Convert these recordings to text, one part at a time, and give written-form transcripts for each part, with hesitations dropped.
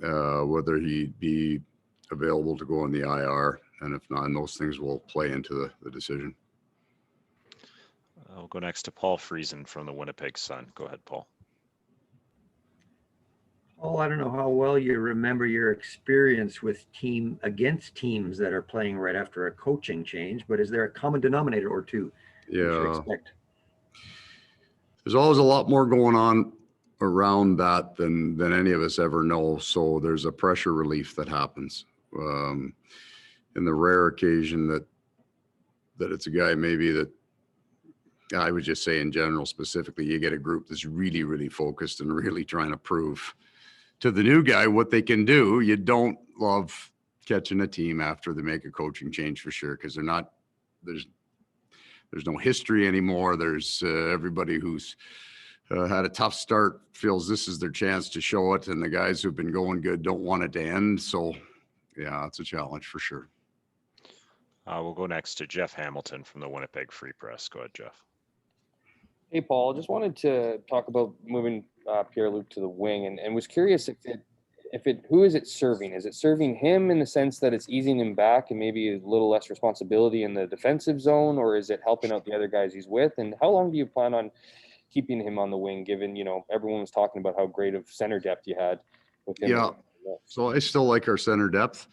whether he'd be available to go on the IR, and if not, and those things will play into the decision. I'll go next to Paul Friesen from the Winnipeg Sun. Go ahead, Paul. Oh, I don't know how well you remember your experience with against teams that are playing right after a coaching change, but is there a common denominator or two you should expect? There's always a lot more going on around that than any of us ever know. So there's a pressure relief that happens. In the rare occasion that it's a guy maybe that, I would just say in general, specifically, you get a group that's really, really focused and really trying to prove to the new guy what they can do. You don't love catching a team after they make a coaching change for sure, because there's no history anymore. There's everybody who's had a tough start feels this is their chance to show it, and the guys who've been going good don't want it to end. So yeah, it's a challenge for sure. We'll go next to Jeff Hamilton from the Winnipeg Free Press. Go ahead, Jeff. Hey, Paul, just wanted to talk about moving Pierre-Luc to the wing, and was curious who is it serving? Is it serving him in the sense that it's easing him back and maybe a little less responsibility in the defensive zone, or is it helping out the other guys he's with? And how long do you plan on keeping him on the wing, given, everyone was talking about how great of center depth you had with him? Yeah, so I still like our center depth.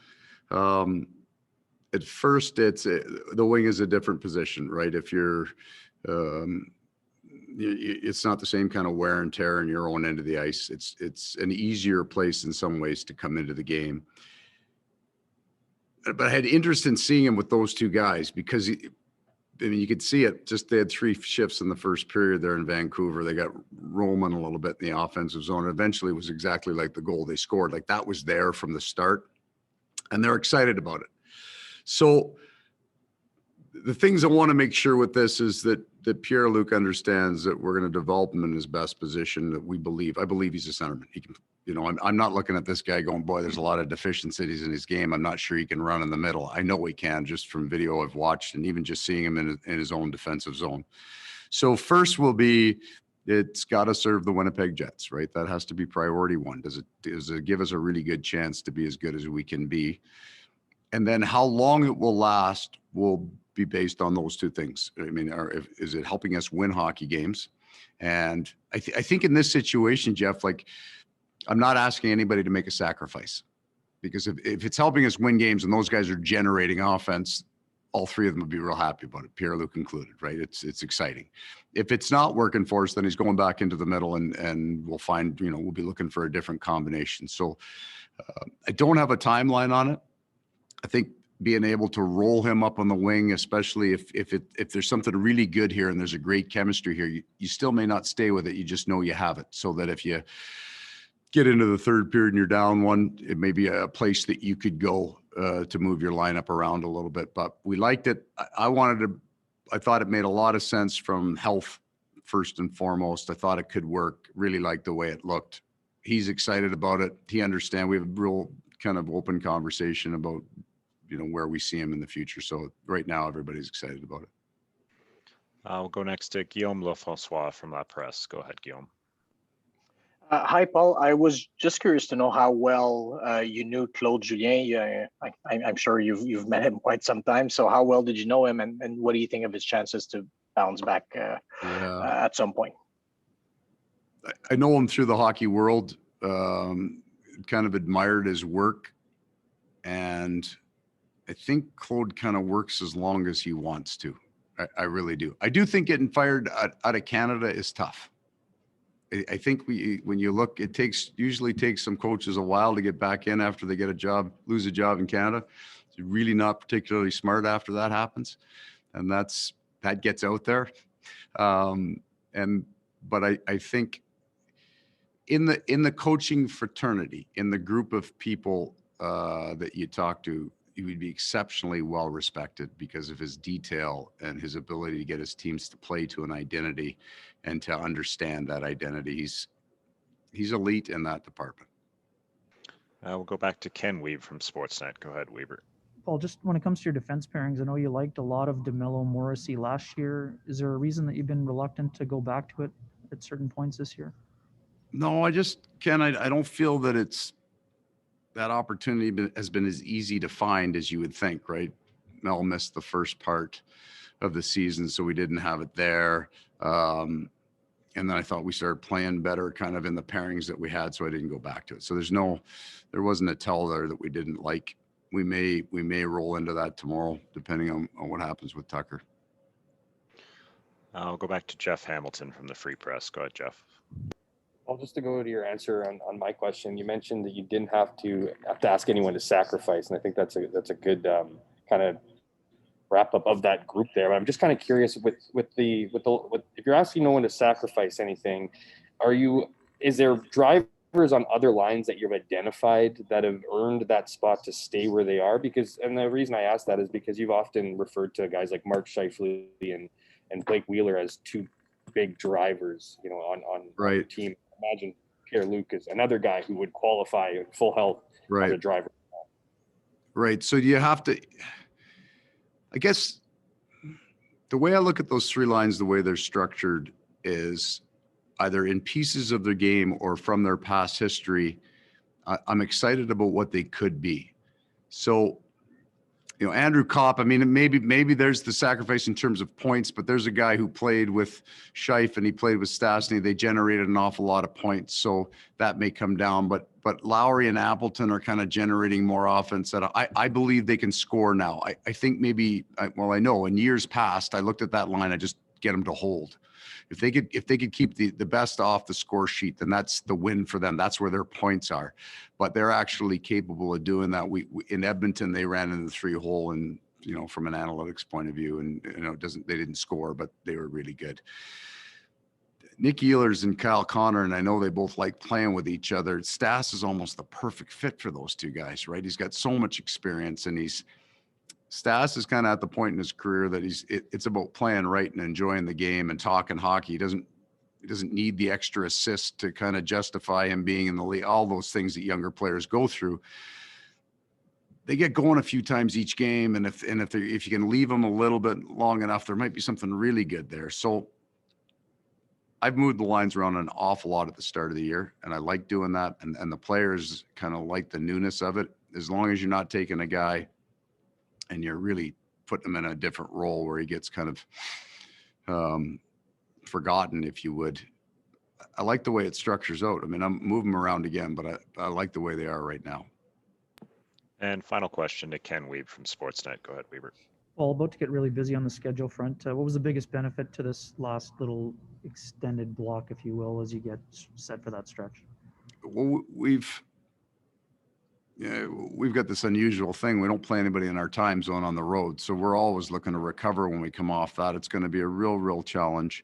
At first, the wing is a different position, right? If you're it's not the same kind of wear and tear in your own end of the ice. It's an easier place in some ways to come into the game. But I had interest in seeing him with those two guys because, you could see it. Just they had 3 shifts in the first period there in Vancouver. They got roaming a little bit in the offensive zone. Eventually, it was exactly like the goal they scored. Like that was there from the start, and they're excited about it. So the things I want to make sure with this is that Pierre-Luc understands that we're going to develop him in his best position. That I believe he's a centerman. He can, I'm not looking at this guy going, boy, there's a lot of deficiencies in his game. I'm not sure he can run in the middle. I know he can, just from video I've watched and even just seeing him in his own defensive zone. So first will be, it's got to serve the Winnipeg Jets, right? That has to be priority one. Does it give us a really good chance to be as good as we can be? And then how long it will last will be based on those two things. Is it helping us win hockey games? And I think in this situation, Jeff, I'm not asking anybody to make a sacrifice, because if it's helping us win games and those guys are generating offense, all 3 of them would be real happy about it, Pierre-Luc included, right? It's exciting. If it's not working for us, then he's going back into the middle and we'll find, we'll be looking for a different combination. So I don't have a timeline on it. I think being able to roll him up on the wing, especially if there's something really good here and there's a great chemistry here, you still may not stay with it. You just know you have it, so that if you get into the third period and you're down 1, it may be a place that you could go to move your lineup around a little bit. But we liked it. I thought it made a lot of sense from health first and foremost. I thought it could work. Really liked the way it looked. He's excited about it. He understands. We have a real kind of open conversation about where we see him in the future. So right now, everybody's excited about it. We'll go next to Guillaume Lefrançois from La Presse. Go ahead, Guillaume. Hi, Paul. I was just curious to know how well you knew Claude Julien. I'm sure you've met him quite some time. So how well did you know him, and what do you think of his chances to bounce back at some point? I know him through the hockey world. Kind of admired his work, and I think Claude kind of works as long as he wants to. I really do. I do think getting fired out of Canada is tough. I think when you look, it usually takes some coaches a while to get back in after they lose a job in Canada. It's really not particularly smart after that happens, and that gets out there. But I think in the coaching fraternity, in the group of people that you talk to, he would be exceptionally well respected because of his detail and his ability to get his teams to play to an identity and to understand that identity. He's elite in that department. We'll go back to Ken Weaver from Sportsnet. Go ahead, Weaver. Paul, just when it comes to your defense pairings, I know you liked a lot of DeMelo, Morrissey last year. Is there a reason that you've been reluctant to go back to it at certain points this year? No, Ken, I don't feel that it's that opportunity has been as easy to find as you would think, right? Mel missed the first part of the season, so we didn't have it there. And then I thought we started playing better kind of in the pairings that we had, so I didn't go back to it. So there wasn't a tell there that we didn't like. We may roll into that tomorrow, depending on what happens with Tucker. I'll go back to Jeff Hamilton from the Free Press. Go ahead, Jeff. Well, just to go to your answer on my question, you mentioned that you didn't have to ask anyone to sacrifice, and I think that's a good kind of wrap up of that group there. But I'm just kind of curious with if you're asking no one to sacrifice anything, is there drivers on other lines that you've identified that have earned that spot to stay where they are? And the reason I ask that is because you've often referred to guys like Mark Scheifele and Blake Wheeler as two big drivers, on your team. Imagine Pierre-Luc is another guy who would qualify in full health as a driver. Right. So you have to, I guess the way I look at those three lines, the way they're structured is either in pieces of their game or from their past history. I'm excited about what they could be. So, Andrew Kopp, I mean, maybe there's the sacrifice in terms of points, but there's a guy who played with Scheif and he played with Stastny. They generated an awful lot of points, so that may come down. But Lowry and Appleton are kind of generating more offense that I believe they can score now. I think I know in years past, I looked at that line, I just get them to hold. If they could keep the best off the score sheet, then that's the win for them. That's where their points are. But they're actually capable of doing that. We in Edmonton, they ran in the 3-hole and, from an analytics point of view, and they didn't score, but they were really good. Nick Ehlers and Kyle Connor, and I know they both like playing with each other. Stas is almost the perfect fit for those two guys, right? He's got so much experience, and Stas is kind of at the point in his career that it's about playing right and enjoying the game and talking hockey. He doesn't need the extra assist to kind of justify him being in the league, all those things that younger players go through. They get going a few times each game, and if you can leave them a little bit long enough, there might be something really good there. So I've moved the lines around an awful lot at the start of the year, and I like doing that, and the players kind of like the newness of it, as long as you're not taking a guy and you're really putting him in a different role where he gets kind of forgotten, if you would. I like the way it structures out. I mean, I'm moving them around again, but I like the way they are right now. And final question to Ken Weeb from Sportsnet. Go ahead, Weber. Well, about to get really busy on the schedule front. What was the biggest benefit to this last little extended block, if you will, as you get set for that stretch? Well, we've got this unusual thing. We don't play anybody in our time zone on the road. So we're always looking to recover when we come off that. It's going to be a real challenge.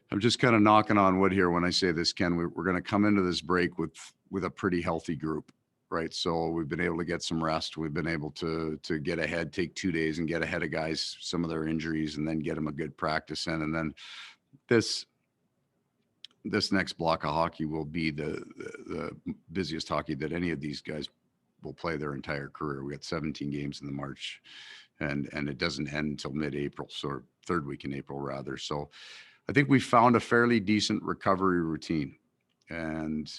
I'm just kind of knocking on wood here when I say this, Ken. We're going to come into this break with a pretty healthy group, right? So we've been able to get some rest. We've been able to get ahead, take 2 days and get ahead of guys, some of their injuries, and then get them a good practice in. And then this next block of hockey will be the busiest hockey that any of these guys will play their entire career. We got 17 games in the March, and it doesn't end until mid-April, so third week in April rather. So I think we found a fairly decent recovery routine, and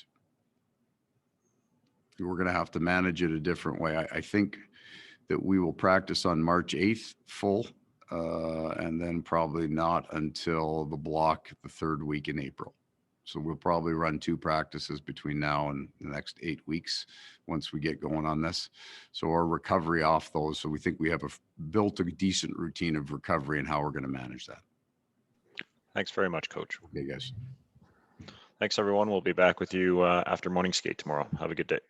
we're going to have to manage it a different way. I think that we will practice on March 8th full, and then probably not until the block the third week in April. So we'll probably run 2 practices between now and the next 8 weeks once we get going on this. So our recovery off those. So we think we have built a decent routine of recovery and how we're going to manage that. Thanks very much, Coach. Okay, guys. Thanks, everyone. We'll be back with you after morning skate tomorrow. Have a good day.